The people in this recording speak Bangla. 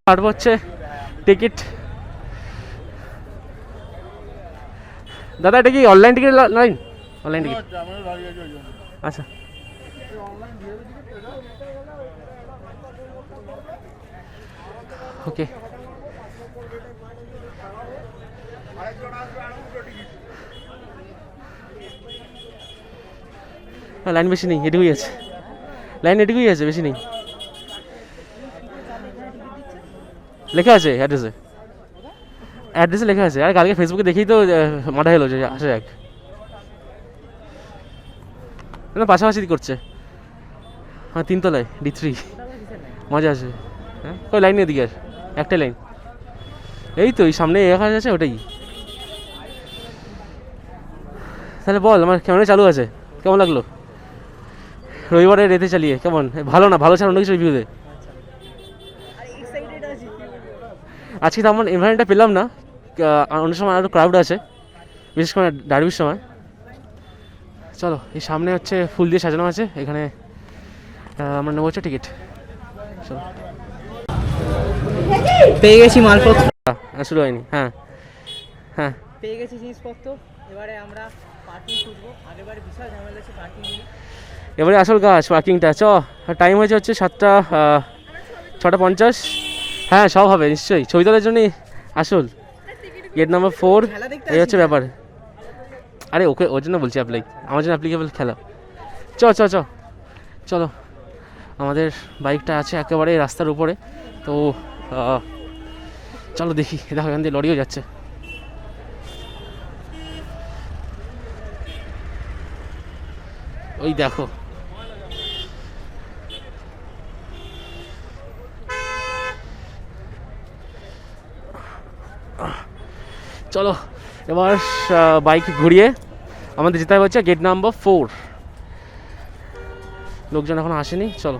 কাটবো হচ্ছে টিকিট। দাদা এটা কি online ticket line? Online ticket, আচ্ছা। ওকে, লাইন বেশি নেই, এটুকুই আছে লাইন, এটুকুই আছে, বেশি নেই। লেখা আছে অ্যাড্রেসে, অ্যাড্রেসে লেখা আছে। আর কালকে ফেসবুকে দেখেই তো মাথা হলো যে আসা যাক। না পাশাপাশি করছে, হ্যাঁ 3 তলায় D3, মজা আছে। হ্যাঁ ওই লাইন এদিকে আর একটাই লাইন, এই তো এই সামনে দেখা যাচ্ছে ওটাই। তাহলে বল, আমার ক্যামেরা চালু আছে, কেমন লাগলো রবিবারে রেতে চালিয়ে? কেমন, ভালো না ভালো ছাড়া অন্য কিছু রিভিউ দে। আজকে তো আমার এনভায়রনমেন্টটা পেলাম না, অন্য সময় আরও ক্রাউড আছে, বিশেষ করে ডার্বির সময়। চলো, এই সামনে হচ্ছে ফুল দিয়ে সাজানো আছে, এখানে আমরা নেবো হচ্ছে টিকিট। চলো, পেয়ে গেছি মালপত্র, শুরু হয়নি। হ্যাঁ হ্যাঁ, পেয়ে গেছি জিনিসপত্র। এবারে আমরা পার্কিং খুঁজবো, আগেরবারে বিশাল ঝামেলা হচ্ছে পার্কিং নিয়ে। এবারে আসল কাজ পার্কিংটা। টাইম হয়েছে হচ্ছে 6:50। হ্যাঁ সব হবে নিশ্চয়ই, ছবি তোলার জন্যই আসল। গেট নাম্বার 4, এই হচ্ছে ব্যাপার। আরে ওকে, ওর জন্য বলছি অ্যাপ্লাই, আমার জন্য অ্যাপ্লিকেবল খেলা। চলো, আমাদের বাইকটা আছে একেবারে রাস্তার উপরে, তো চলো দেখি। দেখো এখান দিয়ে লরিও যাচ্ছে। ওই দেখো, চলো এবার বাইক ঘুরিয়ে আমাদের যেতে হবে হচ্ছে গেট নাম্বার 4। লোকজন এখন আসেনি, চলো।